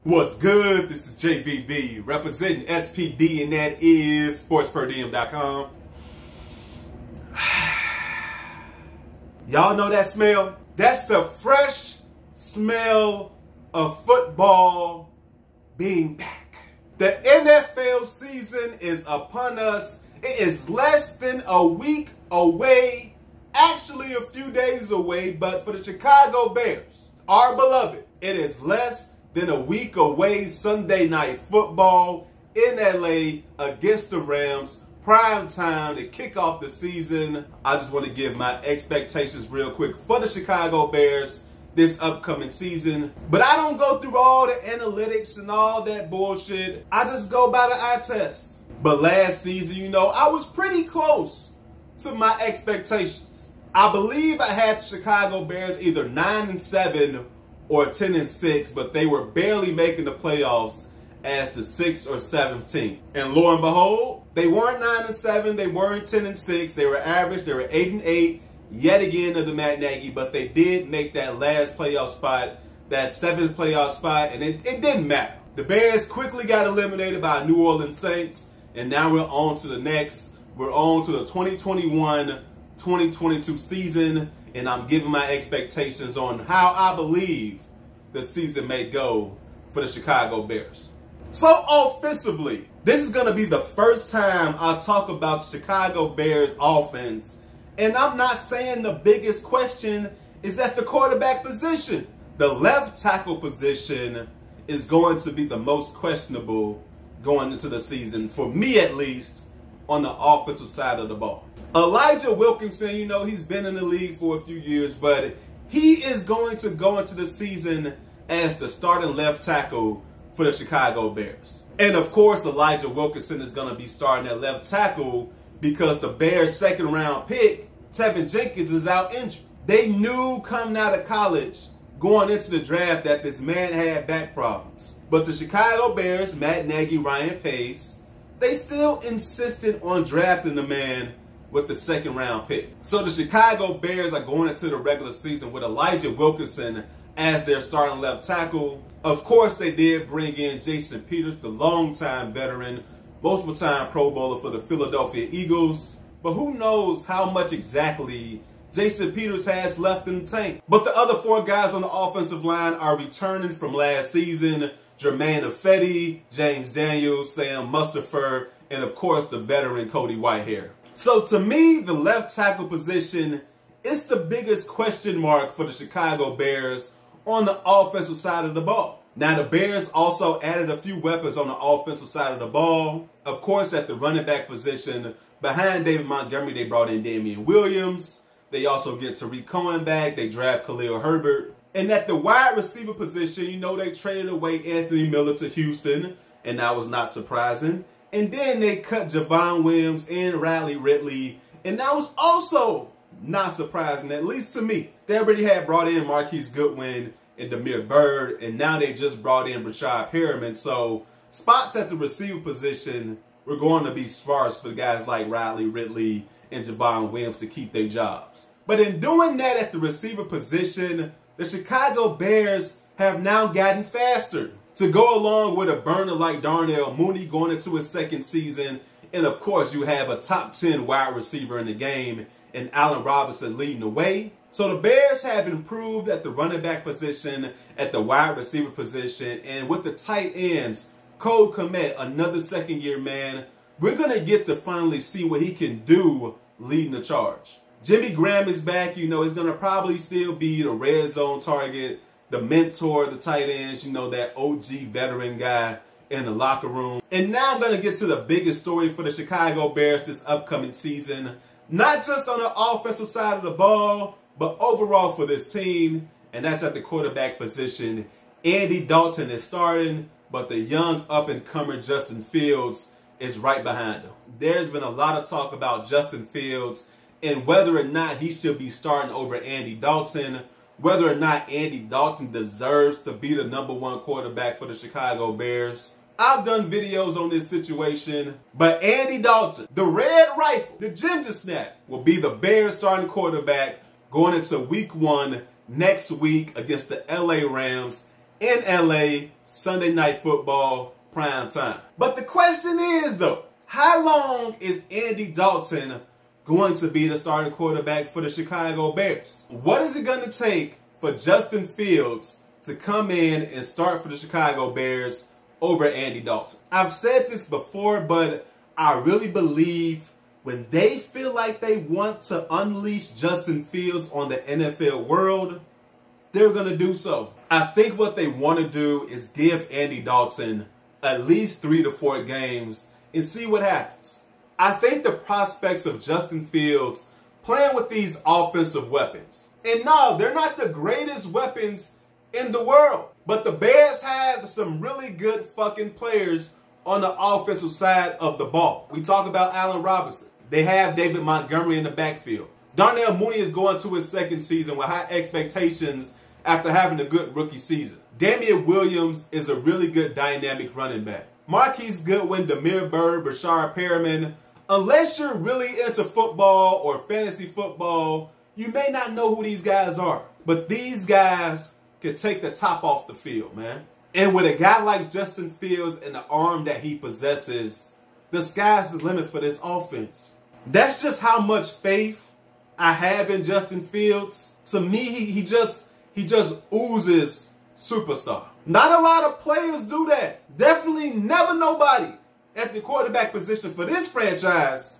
What's good? This is JVB representing SPD, and that is sportsperdiem.com. Y'all know that smell? That's the fresh smell of football being back. The NFL season is upon us. It is less than a week away, actually a few days away, but for the Chicago Bears, our beloved, it is less than a week away. Sunday night football in LA against the Rams. Prime time to kick off the season. I just want to give my expectations real quick for the Chicago Bears this upcoming season. But I don't go through all the analytics and all that bullshit. I just go by the eye test. But last season, I was pretty close to my expectations. I believe I had Chicago Bears either 9-7 or 10-6, but they were barely making the playoffs as the 6th or 7th team. And lo and behold, they weren't 9-7, they weren't 10-6, they were average, they were 8-8, yet again under Matt Nagy, but they did make that last playoff spot, that 7th playoff spot, and it didn't matter. The Bears quickly got eliminated by New Orleans Saints, and now we're on to the next. We're on to the 2021-2022 season, and I'm giving my expectations on how I believe the season may go for the Chicago Bears. So offensively, this is going to be the first time I talk about the Chicago Bears offense, and I'm not saying the biggest question is at the quarterback position. The left tackle position is going to be the most questionable going into the season, for me at least, on the offensive side of the ball. Elijah Wilkinson, he's been in the league for a few years, but he is going to go into the season as the starting left tackle for the Chicago Bears. And of course, Elijah Wilkinson is going to be starting at left tackle because the Bears' second round pick, Tevin Jenkins, is out injured. They knew coming out of college, going into the draft, that this man had back problems. But the Chicago Bears, Matt Nagy, Ryan Pace, they still insisted on drafting the man with the second round pick. So the Chicago Bears are going into the regular season with Elijah Wilkinson as their starting left tackle. Of course, they did bring in Jason Peters, the longtime veteran, multiple-time Pro Bowler for the Philadelphia Eagles. But who knows how much exactly Jason Peters has left in the tank. But the other four guys on the offensive line are returning from last season: Jermaine Ifedi, James Daniels, Sam Mustipher, and of course the veteran Cody Whitehair. So to me, the left tackle position is the biggest question mark for the Chicago Bears on the offensive side of the ball. Now, the Bears also added a few weapons on the offensive side of the ball. Of course, at the running back position, behind David Montgomery, they brought in Damian Williams. They also get Tariq Cohen back. They draft Khalil Herbert. And at the wide receiver position, they traded away Anthony Miller to Houston, and that was not surprising. And then they cut Javon Wims and Riley Ridley, and that was also not surprising, at least to me. They already had brought in Marquise Goodwin and Damiere Byrd, and now they just brought in Rashad Perriman. So spots at the receiver position were going to be sparse for guys like Riley Ridley and Javon Wims to keep their jobs. But in doing that at the receiver position, the Chicago Bears have now gotten faster to go along with a burner like Darnell Mooney going into his second season. And of course, you have a top 10 wide receiver in the game and Allen Robinson leading the way. So the Bears have improved at the running back position, at the wide receiver position, and with the tight ends, Cole Kmet, another second-year man, we're going to get to finally see what he can do leading the charge. Jimmy Graham is back. He's going to probably still be the red zone target, the mentor of the tight ends, that OG veteran guy in the locker room. And now I'm going to get to the biggest story for the Chicago Bears this upcoming season. Not just on the offensive side of the ball, but overall for this team. And that's at the quarterback position. Andy Dalton is starting, but the young up-and-comer Justin Fields is right behind him. There's been a lot of talk about Justin Fields and whether or not he should be starting over Andy Dalton, whether or not Andy Dalton deserves to be the #1 quarterback for the Chicago Bears. I've done videos on this situation, but Andy Dalton, the Red Rifle, the Ginger Snap, will be the Bears starting quarterback going into week 1 next week against the LA Rams in LA Sunday Night Football, prime time. But the question is, though, how long is Andy Dalton going to be the starting quarterback for the Chicago Bears? What is it going to take for Justin Fields to come in and start for the Chicago Bears over Andy Dalton? I've said this before, but I really believe when they feel like they want to unleash Justin Fields on the NFL world, they're going to do so. I think what they want to do is give Andy Dalton at least 3 to 4 games and see what happens. I think the prospects of Justin Fields playing with these offensive weapons, and no, they're not the greatest weapons in the world, but the Bears have some really good fucking players on the offensive side of the ball. We talk about Allen Robinson. They have David Montgomery in the backfield. Darnell Mooney is going to his second season with high expectations after having a good rookie season. Damian Williams is a really good dynamic running back. Marquise Goodwin, Demir Byrd, Brashard Perriman. Unless you're really into football or fantasy football, you may not know who these guys are. But these guys can take the top off the field, man. And with a guy like Justin Fields and the arm that he possesses, the sky's the limit for this offense. That's just how much faith I have in Justin Fields. To me, he just oozes superstar. Not a lot of players do that. Definitely never nobody at the quarterback position for this franchise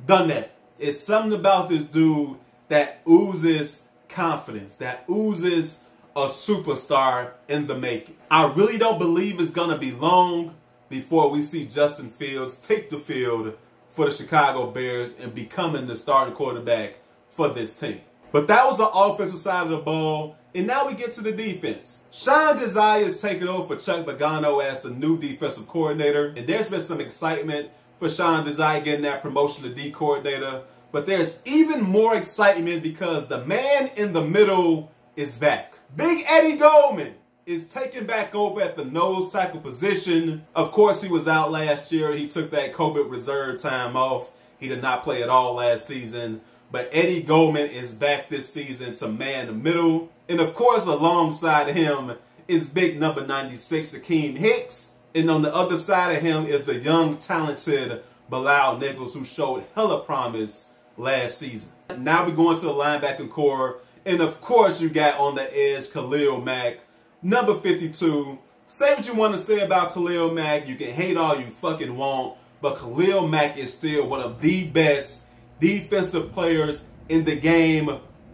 done that. It's something about this dude that oozes confidence, that oozes a superstar in the making. I really don't believe it's going to be long before we see Justin Fields take the field for the Chicago Bears and becoming the starting quarterback for this team. But that was the offensive side of the ball. And now we get to the defense. Sean Desai is taking over for Chuck Pagano as the new defensive coordinator. And there's been some excitement for Sean Desai getting that promotion to D coordinator. But there's even more excitement because the man in the middle is back. Big Eddie Goldman is taking back over at the nose tackle position. Of course, he was out last year. He took that COVID reserve time off. He did not play at all last season. But Eddie Goldman is back this season to man the middle. And of course, alongside him is big number 96, Akeem Hicks. And on the other side of him is the young, talented Bilal Nichols, who showed hella promise last season. Now we're going to the linebacking core. And of course, you got on the edge Khalil Mack, number 52. Say what you want to say about Khalil Mack. You can hate all you fucking want. But Khalil Mack is still one of the best defensive players in the game,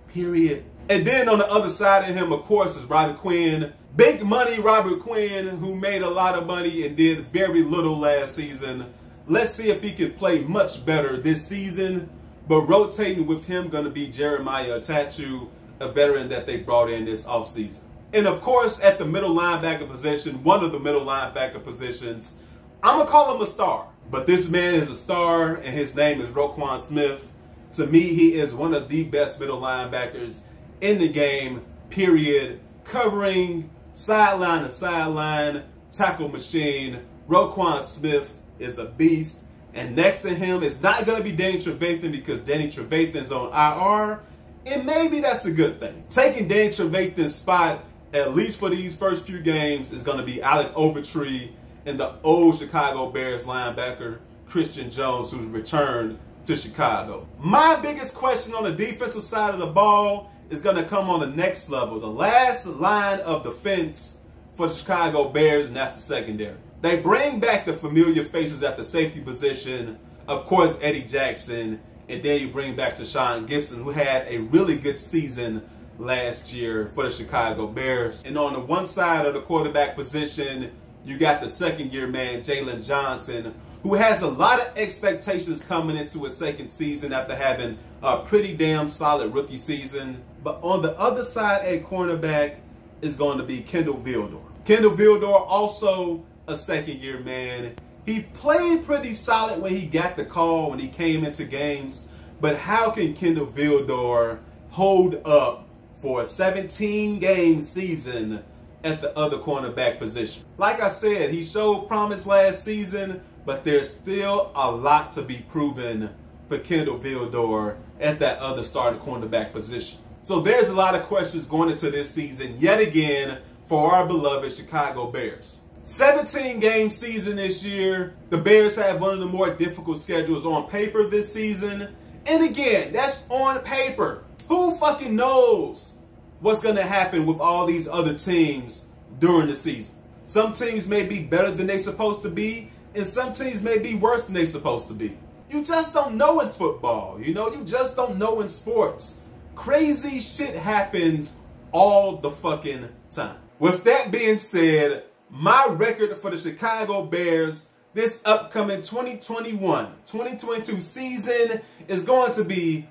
period. And then on the other side of him, of course, is Robert Quinn. Big money Robert Quinn, who made a lot of money and did very little last season. Let's see if he can play much better this season. But rotating with him going to be Jeremiah Atachu, a veteran that they brought in this offseason. And of course, at the middle linebacker position, one of the middle linebacker positions, I'm going to call him a star. But this man is a star, and his name is Roquan Smith. To me, he is one of the best middle linebackers in the game, period. Covering sideline to sideline, tackle machine. Roquan Smith is a beast. And next to him is not going to be Danny Trevathan because Danny Trevathan's on IR. And maybe that's a good thing. Taking Danny Trevathan's spot, at least for these first few games, is going to be Alec Overtree and the old Chicago Bears linebacker, Christian Jones, who's returned to Chicago. My biggest question on the defensive side of the ball is going to come on the next level. The last line of defense for the Chicago Bears, and that's the secondary. They bring back the familiar faces at the safety position. Of course, Eddie Jackson. And then you bring back Tashawn Gibson, who had a really good season last year for the Chicago Bears. And on the one side of the quarterback position, you got the second-year man, Jalen Johnson, who has a lot of expectations coming into his second season after having a pretty damn solid rookie season. But on the other side at cornerback is going to be Kendall Vildor. Kendall Vildor, also a second-year man. He played pretty solid when he got the call, when he came into games. But how can Kendall Vildor hold up for a 17-game season at the other cornerback position? Like I said, he showed promise last season, but there's still a lot to be proven for Kendall Vildor at that other starting cornerback position. So there's a lot of questions going into this season yet again for our beloved Chicago Bears. 17-game season this year. The Bears have one of the more difficult schedules on paper this season. And again, that's on paper. Who fucking knows what's going to happen with all these other teams during the season? Some teams may be better than they're supposed to be, and some teams may be worse than they're supposed to be. You just don't know in football. You know, you just don't know in sports. Crazy shit happens all the fucking time. With that being said, my record for the Chicago Bears this upcoming 2021-2022 season is going to be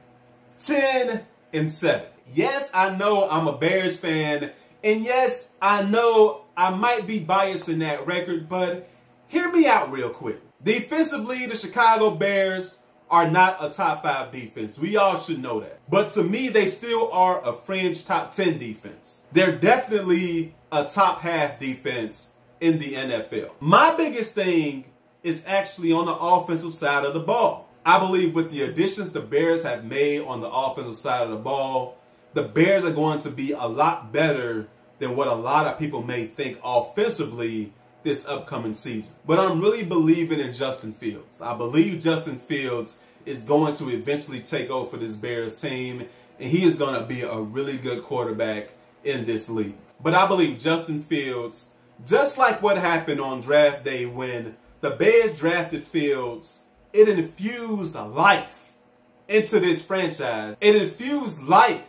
10-7. Yes, I know I'm a Bears fan, and yes, I know I might be biased in that record, but hear me out real quick. Defensively, the Chicago Bears are not a top 5 defense. We all should know that. But to me, they still are a fringe top 10 defense. They're definitely a top half defense in the NFL. My biggest thing is actually on the offensive side of the ball. I believe with the additions the Bears have made on the offensive side of the ball, the Bears are going to be a lot better than what a lot of people may think offensively this upcoming season. But I'm really believing in Justin Fields. I believe Justin Fields is going to eventually take over for this Bears team, and he is going to be a really good quarterback in this league. But I believe Justin Fields, just like what happened on draft day when the Bears drafted Fields, it infused life into this franchise. It infused life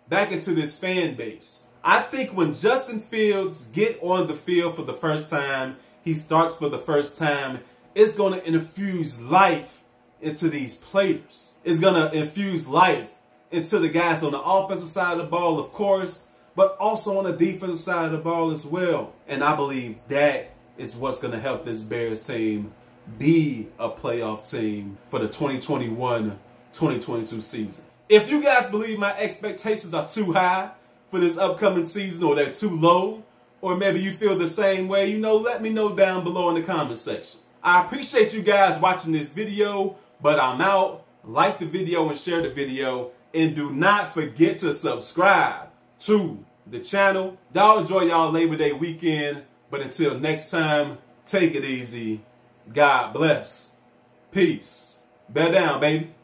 back into this fan base. I think when Justin Fields get on the field for the first time, he starts for the first time, it's going to infuse life into these players. It's going to infuse life into the guys on the offensive side of the ball, of course, but also on the defensive side of the ball as well. And I believe that is what's going to help this Bears team be a playoff team for the 2021-2022 season. If you guys believe my expectations are too high for this upcoming season, or they're too low, or maybe you feel the same way, you know, let me know down below in the comment section. I appreciate you guys watching this video, but I'm out. Like the video and share the video, and do not forget to subscribe to the channel. Y'all enjoy y'all Labor Day weekend, but until next time, take it easy. God bless. Peace. Bear down, baby.